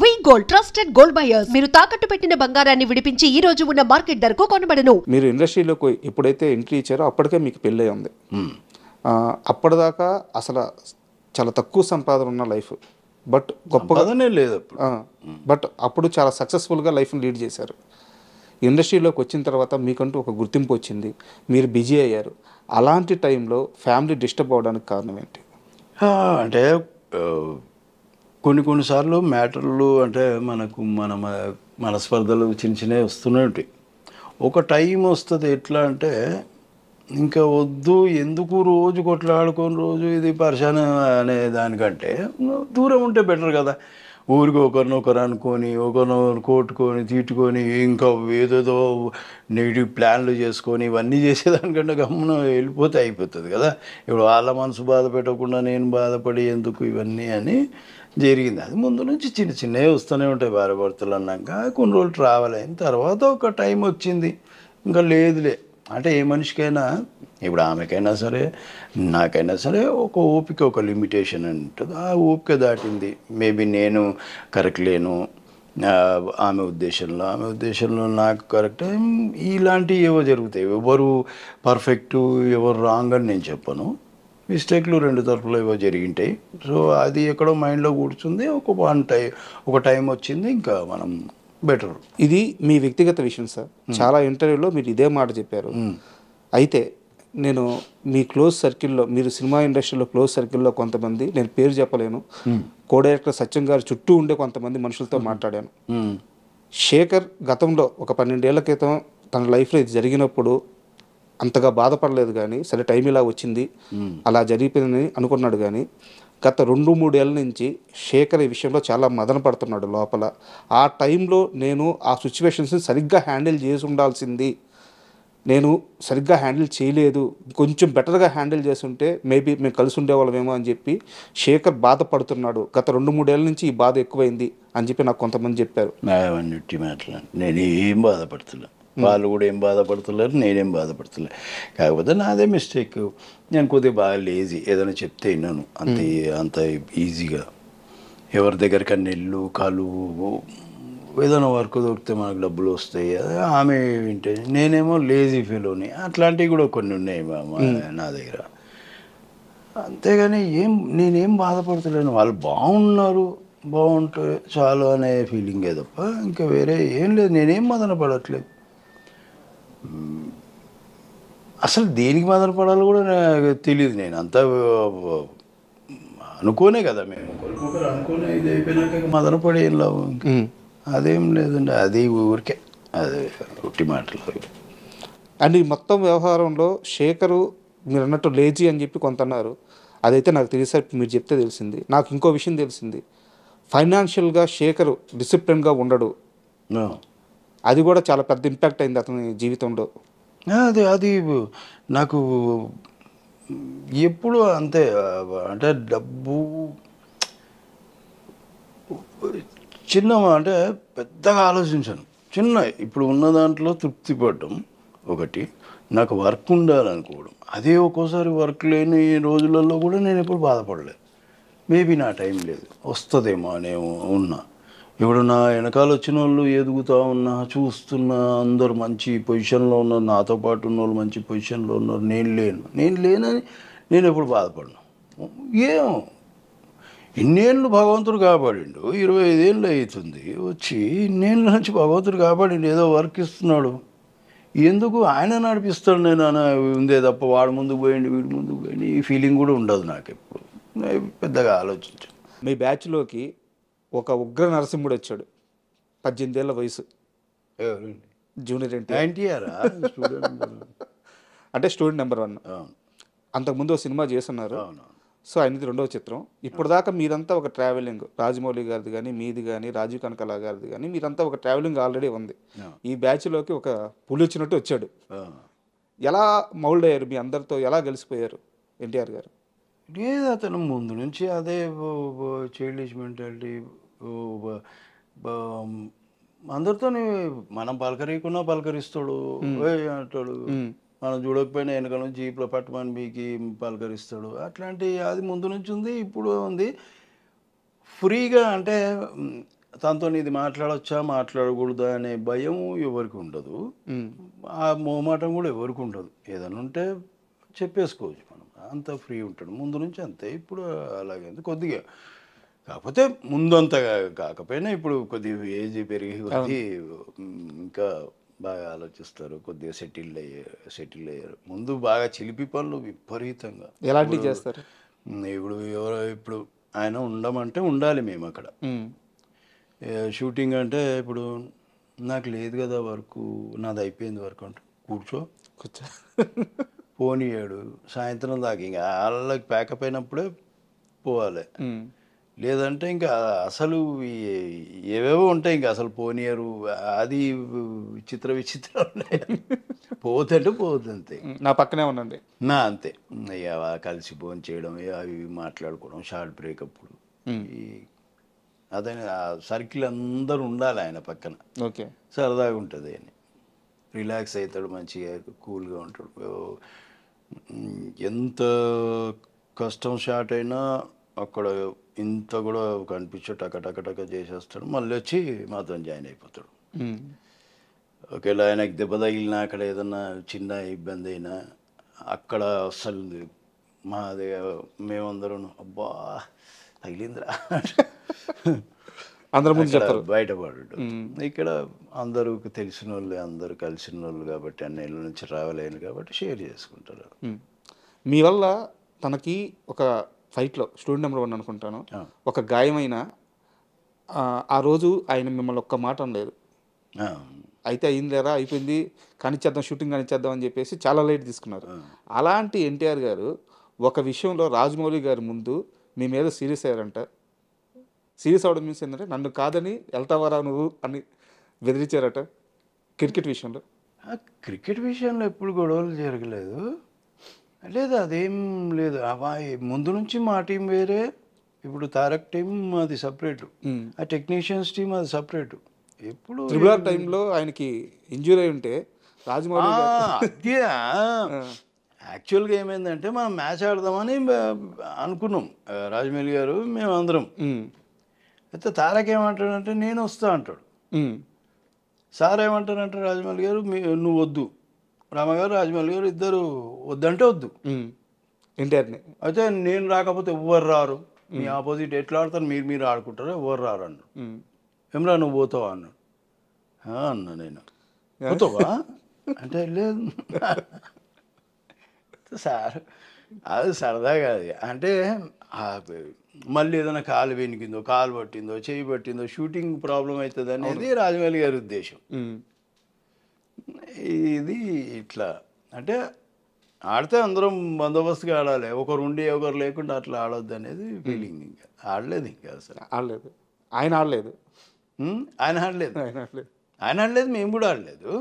వి gold trusted gold buyers మీరు తాకట్టు పెట్టిన బంగారాన్ని విడిపించి ఈ రోజు ఉన్న మార్కెట్ ధరకు కొనబడను. మీరు ఇండస్ట్రీలోకి ఎప్పుడైతే ఎంట్రీ ఇచ్చారో అప్పటికే మీకు పెళ్ళై ఉంది. అప్పటిదాకా అసలు చాలా తక్కువ సంపాదన ఉన్న లైఫ్, బట్ గొప్పగానే లేదు. బట్ అప్పుడు చాలా సక్సెస్ఫుల్గా లైఫ్ని లీడ్ చేశారు. ఇండస్ట్రీలోకి వచ్చిన తర్వాత మీకంటూ ఒక గుర్తింపు వచ్చింది, మీరు బిజీ అయ్యారు. అలాంటి టైంలో ఫ్యామిలీ డిస్టర్బ్ అవ్వడానికి కారణం ఏంటి? అంటే కొన్నిసార్లు మ్యాటర్లు అంటే మనకు మనస్పర్ధలు చిన్న చిన్నవి వస్తూనే ఉంటాయి. ఒక టైం వస్తుంది ఎట్లా అంటే ఇంకా వద్దు, ఎందుకు రోజు కొట్లాడుకొని రోజు ఇది పరిశాన అనే దానికంటే దూరం ఉంటే బెటర్ కదా. ఊరికి ఒకరినొకరు అనుకొని ఒకరినొకరు కొట్టుకొని తిట్టుకొని ఇంకా ఏదేదో నెగిటివ్ ప్లాన్లు చేసుకొని ఇవన్నీ చేసేదానికంటే గమ్మున వెళ్ళిపోతే అయిపోతుంది కదా. ఇప్పుడు వాళ్ళ మనసు బాధ పెట్టకుండా నేను బాధపడి ఎందుకు ఇవన్నీ అని జరిగింది. అది ముందు నుంచి చిన్న చిన్నవి వస్తూనే ఉంటాయి. భార్యాభర్తలు అన్నాక కొన్ని రోజులు ట్రావెల్ అయిన తర్వాత ఒక టైం వచ్చింది, ఇంకా లేదులే అంటే ఏ మనిషికైనా, ఇప్పుడు ఆమెకైనా సరే నాకైనా సరే ఒక ఓపిక, ఒక లిమిటేషన్ ఉంటుంది. ఆ ఓపిక దాటింది. మేబీ నేను కరెక్ట్ లేను ఆమె ఉద్దేశంలో నాకు కరెక్ట్. ఇలాంటివి ఏవో జరుగుతాయి. ఎవరు పర్ఫెక్టు ఎవరు రాంగ్ అని నేను చెప్పను. మిస్టేక్లు రెండు తరపులో ఏవో జరిగింటాయి. సో అది ఎక్కడో మైండ్లో కూర్చుంది. ఒక టైం వచ్చింది, ఇంకా మనం బెటర్. ఇది మీ వ్యక్తిగత విషయం సార్. చాలా ఇంటర్వ్యూలో మీరు ఇదే మాట చెప్పారు. అయితే నేను మీ క్లోజ్ సర్కిల్లో, మీరు సినిమా ఇండస్ట్రీలో క్లోజ్ సర్కిల్లో కొంతమంది, నేను పేరు చెప్పలేను, కో డైరెక్టర్ సత్యం గారు చుట్టూ ఉండే కొంతమంది మనుషులతో మాట్లాడాను. శేఖర్ గతంలో ఒక 12 ఏళ్ల క్రితం తన లైఫ్లో ఇది జరిగినప్పుడు అంతగా బాధపడలేదు, కానీ సరే టైం ఇలా వచ్చింది అలా జరిగిపోయిందని అనుకున్నాడు. కానీ గత 2-3 ఏళ్ళ నుంచి శేఖర్ ఈ విషయంలో చాలా మదన పడుతున్నాడు లోపల. ఆ టైంలో నేను ఆ సిచ్యువేషన్స్ని సరిగ్గా హ్యాండిల్ చేసి ఉండాల్సింది, నేను సరిగ్గా హ్యాండిల్ చేయలేదు, కొంచెం బెటర్గా హ్యాండిల్ చేస్తుంటే మేబీ మేము కలిసి ఉండేవాళ్ళమేమో అని చెప్పి శేఖర్ బాధపడుతున్నాడు. గత 2-3 ఏళ్ళ నుంచి ఈ బాధ ఎక్కువైంది అని చెప్పి నాకు కొంతమంది చెప్పారు. నేను ఏం బాధపడుతున్నా, వాళ్ళు కూడా ఏం బాధపడుతున్నారు, నేనేం బాధపడుతున్నా. కాకపోతే నాదే మిస్టేక్. నేను కొద్దిగా బాగా లేజీ, ఏదైనా చెప్తే విన్నాను అంత ఈజీగా. ఎవరి దగ్గరికి నెల్లు కాలు ఏదైనా వర్క్ దొరికితే మనకు డబ్బులు వస్తాయి, ఆమె వింటే నేనేమో లేజీ ఫీలోని. అట్లాంటివి కూడా కొన్ని ఉన్నాయి నా దగ్గర. అంతేగాని నేనేం బాధపడతలేను. వాళ్ళు బాగుంటే చాలు అనే ఫీలింగే తప్ప ఇంకా వేరే ఏం లేదు. నేనేం మదన పడట్లేదు. అసలు దేనికి మదన పడాలో కూడా నాకు తెలియదు. నేను అంతా అనుకోనే కదా, మేము ఒకరికొకరు అనుకోనే ఇది అయిపోయినాక మదన పడే ఏం లాభం. అదేం లేదండి, అది ఊరికే అది ఒట్టి మాటలు. అండ్ ఈ మొత్తం వ్యవహారంలో శేఖరు మీరు అన్నట్టు లేజీ అని చెప్పి కొంత అన్నారు. అదైతే నాకు తెలిసేసరికి మీరు చెప్తే తెలిసింది. నాకు ఇంకో విషయం తెలిసింది, ఫైనాన్షియల్గా శేఖరు డిసిప్లిన్గా ఉండడు. అది కూడా చాలా పెద్ద ఇంపాక్ట్ అయింది అతని జీవితంలో. అది నాకు ఎప్పుడు అంతే. అంటే డబ్బు అంటే పెద్దగా ఆలోచించాను. ఇప్పుడు ఉన్న దాంట్లో తృప్తి పడడం ఒకటి, నాకు వర్క్ ఉండాలనుకోవడం. అదే ఒక్కోసారి వర్క్ లేని రోజులలో కూడా నేను ఎప్పుడు బాధపడలేదు. మేబీ నా టైం లేదు, వస్తుందేమో అనే ఉన్నా. ఇప్పుడు నా వెనకాల వచ్చిన వాళ్ళు ఎదుగుతూ ఉన్నా, చూస్తున్నా, అందరు మంచి పొజిషన్లో ఉన్నారు, నాతో పాటు ఉన్న వాళ్ళు మంచి పొజిషన్లో ఉన్నారు, నేను లేనని నేను ఎప్పుడు బాధపడను. ఇన్నేళ్ళు భగవంతుడు కాపాడిండు, 25 ఏళ్ళు అవుతుంది వచ్చి, ఇన్నేళ్ళ నుంచి భగవంతుడు కాపాడిండు, ఏదో వర్క్ ఇస్తున్నాడు, ఎందుకు ఆయన నడిపిస్తాడు నేను అని ఉందే తప్ప వాడు ముందుకు పోయిండు వీడు ముందుకు పోయిండు ఈ ఫీలింగ్ కూడా ఉండదు నాకు. ఎప్పుడు పెద్దగా ఆలోచించాను. మీ బ్యాచ్లోకి ఒక ఉగ్ర నరసింహుడు వచ్చాడు, 18 ఏళ్ళ వయసు, జూనియర్ ఎన్టీఆర్ అంటే స్టూడెంట్ నెంబర్ 1. అంతకుముందు ఒక సినిమా చేస్తున్నారు. సో ఆయనది 2వ చిత్రం. ఇప్పుడు దాకా మీరంతా ఒక ట్రావెలింగ్, రాజమౌళి గారిది కానీ మీది కానీ రాజీవ్ కనకాల గారిది కానీ మీరంతా ఒక ట్రావెలింగ్ ఆల్రెడీ ఉంది. ఈ బ్యాచ్లోకి ఒక పులి వచ్చినట్టు వచ్చాడు. ఎలా మౌల్డ్ అయ్యారు, మీ అందరితో ఎలా కలిసిపోయారు ఎన్టీఆర్ గారు? లేదు, అతను ముందు నుంచి అదే చైల్డిష్ మెంటాలిటీ. అందరితో మనం పలకరీకున్నా పలకరిస్తాడు అంటాడు, మనం చూడకపోయినా వెనక నుంచి జీప్లో పట్టమని మీకు పలకరిస్తాడు. అట్లాంటి అది ముందు నుంచి ఉంది, ఇప్పుడు ఉంది. ఫ్రీగా అంటే తనతో ఇది మాట్లాడొచ్చా మాట్లాడకూడదా అనే భయం ఎవరికి ఉండదు, ఆ మోమాటం కూడా ఎవరికి ఉండదు. ఏదైనా ఉంటే చెప్పేసుకోవచ్చు మనం, అంత ఫ్రీ ఉంటాడు ముందు నుంచి అంతే. ఇప్పుడు అలాగే కొద్దిగా, కాకపోతే ముందంత కాకపోయినా ఇప్పుడు కొద్దిగా ఏజ్ పెరిగి కొద్ది ఇంకా బాగా ఆలోచిస్తారు, కొద్దిగా సెటిల్ అయ్యారు. ముందు బాగా చిలిపి పనులు విపరీతంగా. ఎలాంటివి చేస్తారు? ఇప్పుడు ఆయన ఉండమంటే ఉండాలి మేము అక్కడ. షూటింగ్ అంటే ఇప్పుడు నాకు లేదు కదా వర్క్, నాది అయిపోయింది వర్క్ అంటే కూర్చో పోనీయాడు సాయంత్రం దాకా, ఇంకా వాళ్ళకి ప్యాకప్ అయినప్పుడే పోవాలి. లేదంటే ఇంకా అసలు ఏవేవో ఉంటాయి, ఇంకా అసలు పోనీయరు. అది విచిత్రం ఉన్నాయి. పోతుంటే పోతుంది, నా పక్కనే ఉండండి నా అంతే. అయ్యా కలిసి భోజనం చేయడం, అవి మాట్లాడుకోవడం, షార్ట్ బ్రేక్ అప్పుడు అదే సర్కిల్ అందరూ ఉండాలి ఆయన పక్కన. ఓకే, సరదాగా ఉంటుంది అని రిలాక్స్ అవుతాడు, మంచిగా కూల్గా ఉంటాడు. ఎంత కష్టం షార్ట్ అయినా అక్కడ ఇంత కూడా కనిపించే టక చేసేస్తాడు, మళ్ళీ వచ్చి మాతో జాయిన్ అయిపోతాడు. ఒకవేళ ఆయనకి దెబ్బ తగిలినా అక్కడ ఏదన్నా చిన్న ఇబ్బంది అయినా అక్కడ అస్సలు మాది మేమందరం అబ్బా తగిలిందిరా అందరూ ముందు చెప్తారు, బయటపడు. ఇక్కడ అందరూ తెలిసిన వాళ్ళు, అందరూ కలిసిన వాళ్ళు కాబట్టి, అన్నేళ్ళ నుంచి రావాలేను కాబట్టి షేర్ చేసుకుంటారు. మీ వల్ల తనకి ఒక ఫైట్లో స్టూడెంట్ నెంబర్ 1 అనుకుంటాను, ఒక గాయమైన ఆ రోజు ఆయన మిమ్మల్ని ఒక్క మాట అనలేదు. అయితే అయిందిలేరా, అయిపోయింది, కానిచ్చేద్దాం, షూటింగ్ కానిచ్చేద్దాం అని చెప్పేసి చాలా లైట్ తీసుకున్నారు. అలాంటి ఎన్టీఆర్ గారు ఒక విషయంలో రాజమౌళి గారి ముందు మీ మీద సీరియస్ అయ్యారంట. సీరియస్ అవడం మీన్స్ ఏంటంటే నన్ను కాదని వెళ్తావరా నువ్వు అని బెదిరించారట క్రికెట్ విషయంలో. క్రికెట్ విషయంలో ఎప్పుడు గొడవలు జరగలేదు, లేదు అదేం లేదు. ముందు నుంచి మా టీం వేరే, ఇప్పుడు తారక్ టీం అది సపరేటు, ఆ టెక్నీషియన్స్ టీం అది సపరేటు. ఎప్పుడు ట్రిబుల్ టైంలో ఆయనకి ఇంజూరీ అయి ఉంటే రాజమౌళి అదే యాక్చువల్గా ఏమైందంటే మనం మ్యాచ్ ఆడదామని అనుకున్నాం, రాజమౌళి గారు మేము అందరం. అయితే తారక్ ఏమంటాడంటే నేను వస్తా అంటాడు, సార్ ఏమంటారంటే రాజమౌళి గారు నువ్వు వద్దు, రామగారు రాజమౌళి గారు ఇద్దరు వద్దంటే వద్దు ఎన్టీఆర్ని. అయితే నేను రాకపోతే ఎవ్వరు రారు, మీ ఆపోజిట్ ఎట్లా ఆడతారు, మీరు ఆడుకుంటారు, ఎవ్వరు రారు అన్నాడు. ఏమరా నువ్వు పోతావా అన్నాడు. అన్నా నేను పోతావా అంటే లేదు సార్, అది సరదాగా అది అంటే మళ్ళీ ఏదైనా కాలు వెనికిందో, కాలు పట్టిందో, చేయి పట్టిందో, షూటింగ్ ప్రాబ్లం అవుతుంది అనేది రాజమౌళి గారి ఉద్దేశం. ఇది ఇట్లా అంటే ఆడితే అందరం బందోబస్తుగా ఆడాలి, ఒకరు ఉండి ఒకరు లేకుండా అట్లా ఆడొద్దు అనేది ఫీలింగ్. ఇంకా ఆడలేదు, ఇంకా అసలు ఆడలేదు, ఆయన ఆడలేదు, ఆయన ఆడలేదు, మేము కూడా ఆడలేదు.